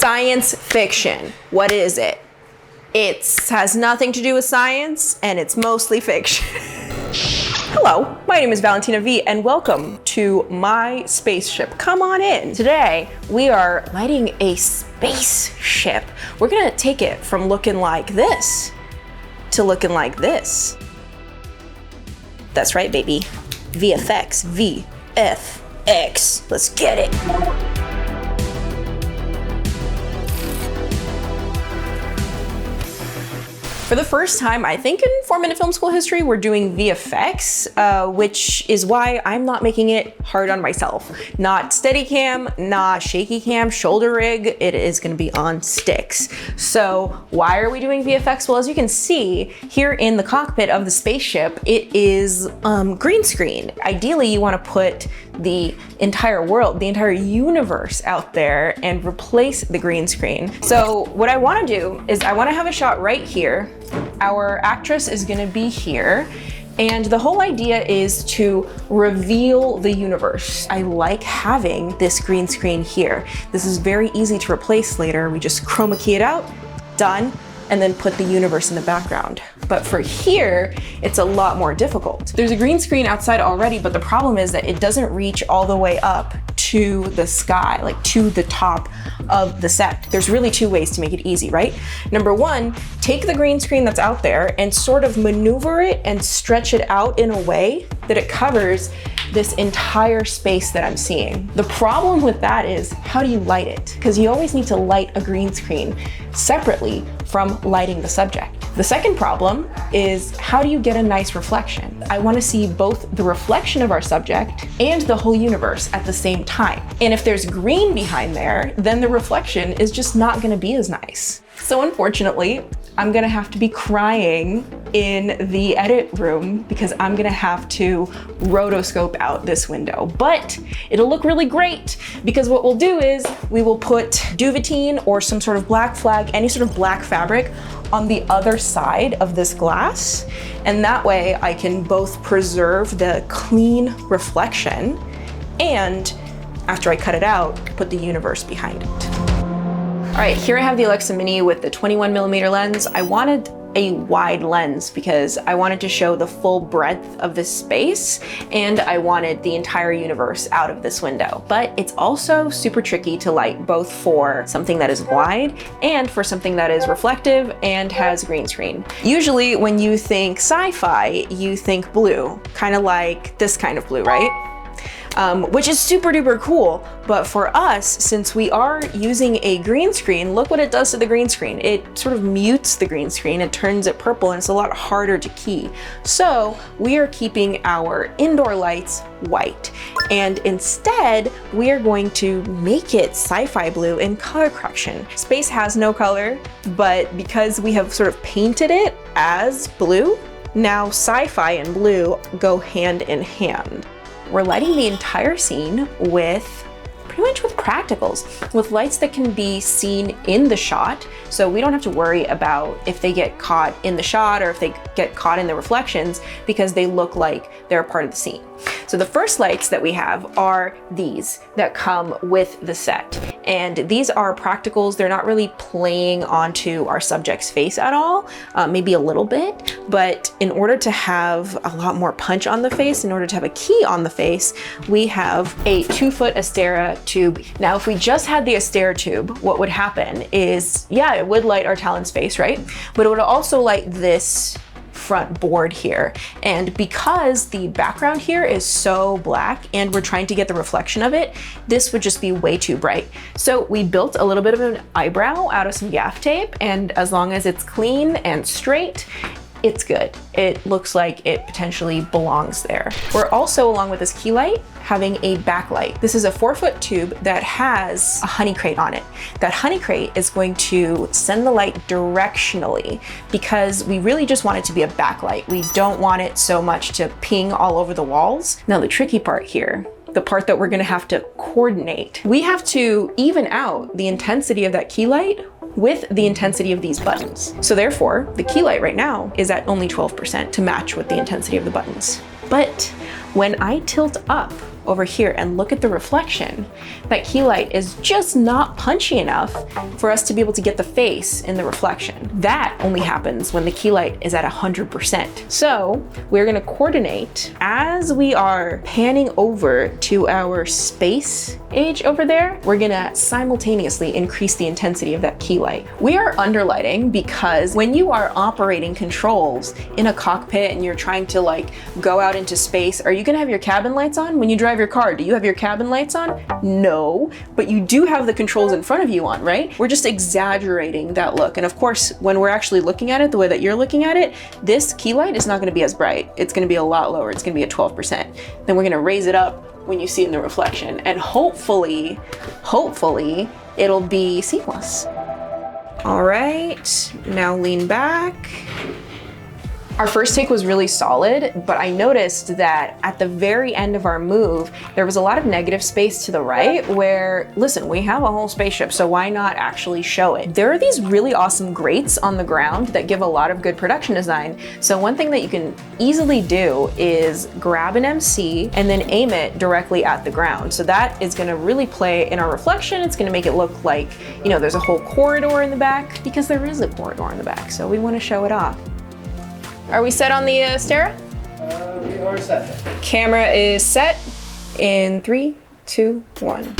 Science fiction. What is it? It has nothing to do with science, and it's mostly fiction. Hello, my name is Valentina V, and welcome to my spaceship. Come on in. Today, we are lighting a spaceship. We're gonna take it from looking like this to looking like this. That's right, baby. VFX, VFX. Let's get it. For the first time, I think in 4-minute film school history, we're doing VFX, which is why I'm not making it hard on myself. Not Steadicam, not shaky cam, shoulder rig, it is gonna be on sticks. So why are we doing VFX? Well, as you can see here in the cockpit of the spaceship, it is green screen. Ideally, you wanna put the entire world, the entire universe out there and replace the green screen. So what I wanna do is I wanna have a shot right here. Our actress is gonna be here, and the whole idea is to reveal the universe. I like having this green screen here. This is very easy to replace later. We just chroma key it out, done, and then put the universe in the background. But for here, it's a lot more difficult. There's a green screen outside already, but the problem is that it doesn't reach all the way up to the sky, like to the top of the set. There's really two ways to make it easy, right? Number one, take the green screen that's out there and sort of maneuver it and stretch it out in a way that it covers this entire space that I'm seeing. The problem with that is, how do you light it? Because you always need to light a green screen separately from lighting the subject. The second problem is, how do you get a nice reflection? I want to see both the reflection of our subject and the whole universe at the same time. And if there's green behind there, then the reflection is just not going to be as nice. So unfortunately, I'm gonna have to be crying in the edit room because I'm gonna have to rotoscope out this window. But it'll look really great because what we'll do is we will put duvetine or some sort of black flag, any sort of black fabric on the other side of this glass. And that way I can both preserve the clean reflection and, after I cut it out, put the universe behind it. All right, here I have the Alexa Mini with the 21mm lens. I wanted a wide lens because I wanted to show the full breadth of this space, and I wanted the entire universe out of this window. But it's also super tricky to light, both for something that is wide and for something that is reflective and has green screen. Usually when you think sci-fi, you think blue, kind of like this kind of blue, right? Which is super duper cool. But for us, since we are using a green screen, look what it does to the green screen. It sort of mutes the green screen, it turns it purple, and it's a lot harder to key. So we are keeping our indoor lights white. And instead, we are going to make it sci-fi blue in color correction. Space has no color, but because we have sort of painted it as blue, now sci-fi and blue go hand in hand. We're lighting the entire scene with pretty much with practicals, with lights that can be seen in the shot. So we don't have to worry about if they get caught in the shot or if they get caught in the reflections, because they look like they're a part of the scene. So the first lights that we have are these that come with the set. And these are practicals. They're not really playing onto our subject's face at all, maybe a little bit, but in order to have a lot more punch on the face, in order to have a key on the face, we have a 2-foot Astera tube. Now, if we just had the Astera tube, what would happen is, yeah, it would light our Talon's face, right? But it would also light this front board here. And because the background here is so black and we're trying to get the reflection of it, this would just be way too bright. So we built a little bit of an eyebrow out of some gaff tape, and as long as it's clean and straight, it's good. It looks like it potentially belongs there. We're also, along with this key light, having a backlight. This is a 4-foot tube that has a honey crate on it. That honey crate is going to send the light directionally because we really just want it to be a backlight. We don't want it so much to ping all over the walls. Now, the tricky part here, the part that we're gonna have to coordinate, we have to even out the intensity of that key light with the intensity of these buttons. So therefore, the key light right now is at only 12% to match with the intensity of the buttons. But when I tilt up over here and look at the reflection, that key light is just not punchy enough for us to be able to get the face in the reflection. That only happens when the key light is at 100%. So we're gonna coordinate as we are panning over to our space age over there, we're gonna simultaneously increase the intensity of that key light. We are underlighting because when you are operating controls in a cockpit and you're trying to like go out into space, are you gonna have your cabin lights on? When you drive your car, do you have your cabin lights on? No, but you do have the controls in front of you on, right? We're just exaggerating that look. And of course, when we're actually looking at it the way that you're looking at it, this key light is not gonna be as bright. It's gonna be a lot lower. It's gonna be at 12%. Then we're gonna raise it up when you see in the reflection, and hopefully it'll be seamless. All right, now lean back. Our first take was really solid, but I noticed that at the very end of our move, there was a lot of negative space to the right where, listen, we have a whole spaceship, so why not actually show it? There are these really awesome grates on the ground that give a lot of good production design. So one thing that you can easily do is grab an MC and then aim it directly at the ground. So that is gonna really play in our reflection. It's gonna make it look like, you know, there's a whole corridor in the back, because there is a corridor in the back, so we wanna show it off. Are we set on the Astera? We are set. Camera is set in 3, 2, 1.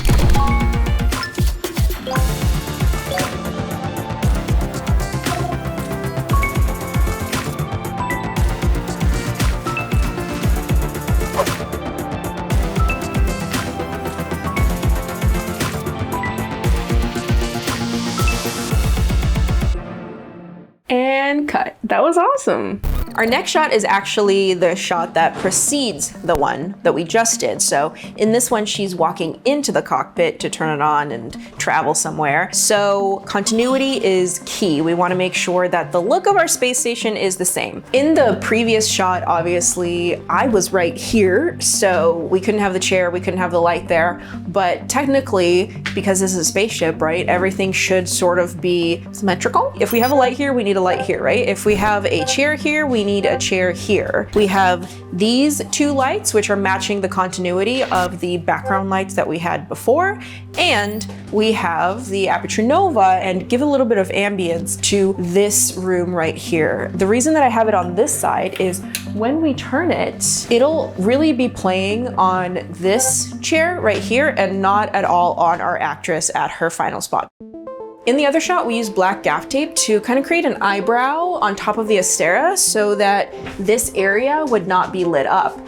And cut. That was awesome. Our next shot is actually the shot that precedes the one that we just did. So in this one, she's walking into the cockpit to turn it on and travel somewhere. So continuity is key. We want to make sure that the look of our space station is the same. In the previous shot, obviously, I was right here, so we couldn't have the chair, we couldn't have the light there. But technically, because this is a spaceship, right, everything should sort of be symmetrical. If we have a light here, we need a light here, right? If we have a chair here, we need a chair here. We have these two lights, which are matching the continuity of the background lights that we had before. And we have the Aputure Nova and give a little bit of ambience to this room right here. The reason that I have it on this side is when we turn it, it'll really be playing on this chair right here and not at all on our actress at her final spot. In the other shot, we used black gaff tape to kind of create an eyebrow on top of the Astera so that this area would not be lit up.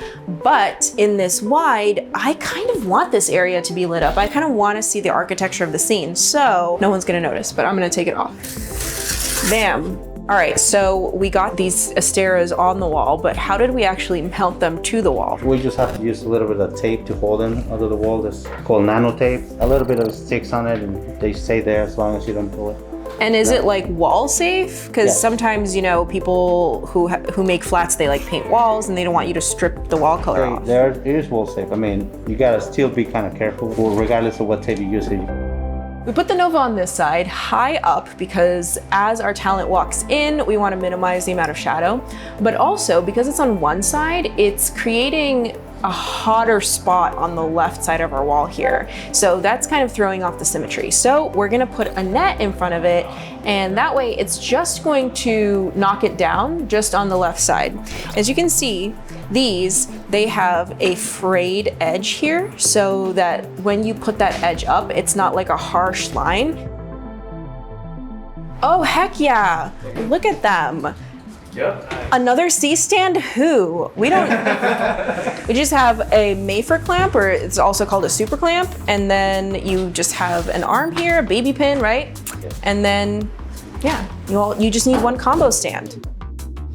But in this wide, I kind of want this area to be lit up. I kind of want to see the architecture of the scene, so no one's gonna notice, but I'm gonna take it off. Bam. All right, so we got these Asteras on the wall, but how did we actually mount them to the wall? We just have to use a little bit of tape to hold them onto the wall. That's called nano tape. A little bit of sticks on it, and they stay there as long as you don't pull it. And is it like wall safe? Because Yes. sometimes, you know, people who make flats, they like paint walls and they don't want you to strip the wall color off. It is wall safe. I mean, you gotta still be kind of careful, regardless of what tape you use. We put the Nova on this side high up because as our talent walks in, we want to minimize the amount of shadow, but also because it's on one side, it's creating a hotter spot on the left side of our wall here. So that's kind of throwing off the symmetry. So we're gonna put a net in front of it, and that way it's just going to knock it down just on the left side. As you can see, they have a frayed edge here so that when you put that edge up, it's not like a harsh line. Oh, heck yeah, look at them. Yep. Another C-stand? Who? We don't, we just have a Mayfer clamp, or it's also called a super clamp, and then you just have an arm here, a baby pin, right? And then, yeah, you just need one combo stand.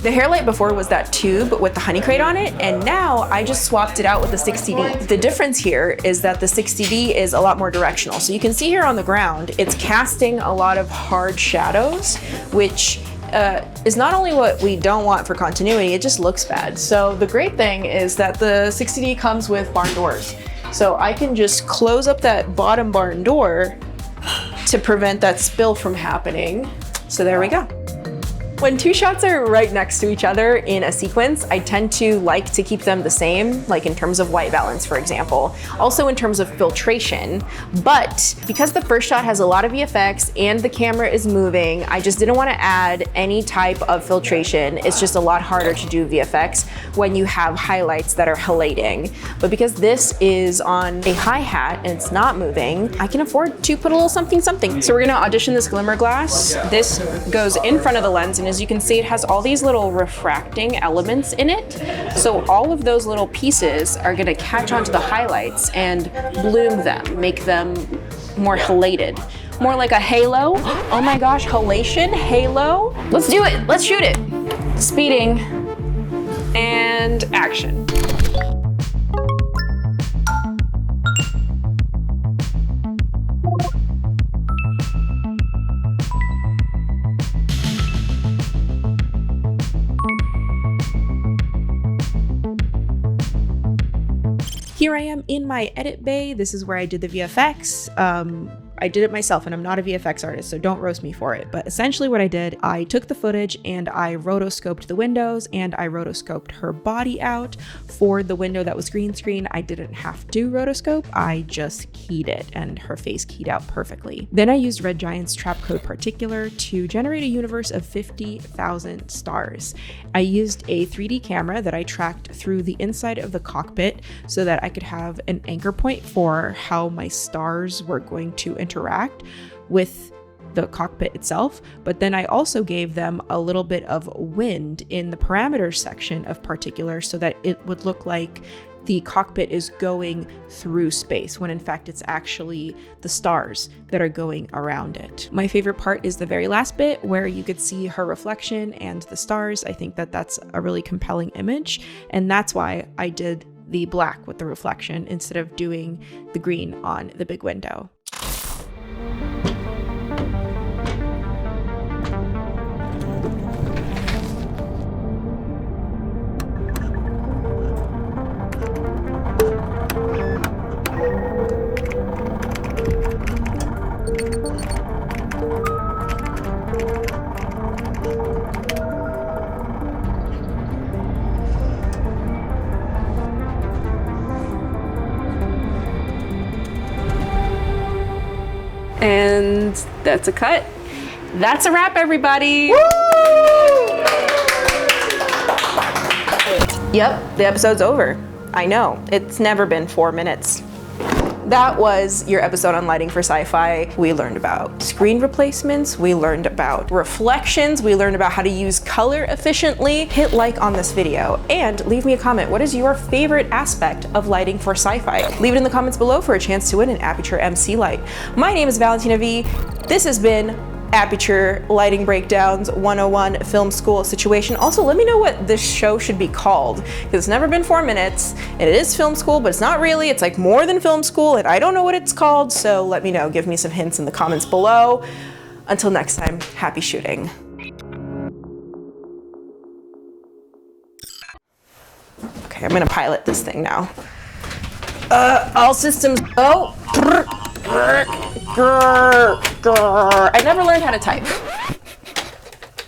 The hair light before was that tube with the honey crate on it, and now I just swapped it out with the 60D. The difference here is that the 60D is a lot more directional. So you can see here on the ground, it's casting a lot of hard shadows, which is not only what we don't want for continuity, it just looks bad. So the great thing is that the 60D comes with barn doors. So I can just close up that bottom barn door to prevent that spill from happening. So there we go. When two shots are right next to each other in a sequence, I tend to like to keep them the same, like in terms of white balance, for example. Also in terms of filtration, but because the first shot has a lot of VFX and the camera is moving, I just didn't want to add any type of filtration. It's just a lot harder to do VFX when you have highlights that are halating. But because this is on a hi-hat and it's not moving, I can afford to put a little something something. So we're gonna audition this glimmer glass. This goes in front of the lens, and as you can see, it has all these little refracting elements in it. So all of those little pieces are gonna catch onto the highlights and bloom them, make them more halated. More like a halo. Oh my gosh, halation, halo. Let's do it, let's shoot it. Speeding and action. Here I am in my edit bay. This is where I did the VFX. I did it myself and I'm not a VFX artist, so don't roast me for it. But essentially what I did, I took the footage and I rotoscoped the windows and I rotoscoped her body out. For the window that was green screen, I didn't have to rotoscope, I just keyed it and her face keyed out perfectly. Then I used Red Giant's trap code particular to generate a universe of 50,000 stars. I used a 3D camera that I tracked through the inside of the cockpit so that I could have an anchor point for how my stars were going to interact with the cockpit itself, but then I also gave them a little bit of wind in the parameters section of particular so that it would look like the cockpit is going through space when in fact it's actually the stars that are going around it. My favorite part is the very last bit where you could see her reflection and the stars. I think that that's a really compelling image, and that's why I did the black with the reflection instead of doing the green on the big window. And that's a cut. That's a wrap, everybody. Woo! Yep, the episode's over. I know, it's never been 4 minutes. That was your episode on lighting for sci-fi. We learned about screen replacements, we learned about reflections, we learned about how to use color efficiently. Hit like on this video and leave me a comment. What is your favorite aspect of lighting for sci-fi? Leave it in the comments below for a chance to win an Aputure MC light. My name is Valentina V. This has been Aputure Lighting Breakdowns 101 Film School Situation. Also, let me know what this show should be called, because it's never been 4 minutes, and it is film school, but it's not really. It's like more than film school, and I don't know what it's called, so let me know. Give me some hints in the comments below. Until next time, happy shooting. Okay, I'm gonna pilot this thing now. All systems go. I never learned how to type.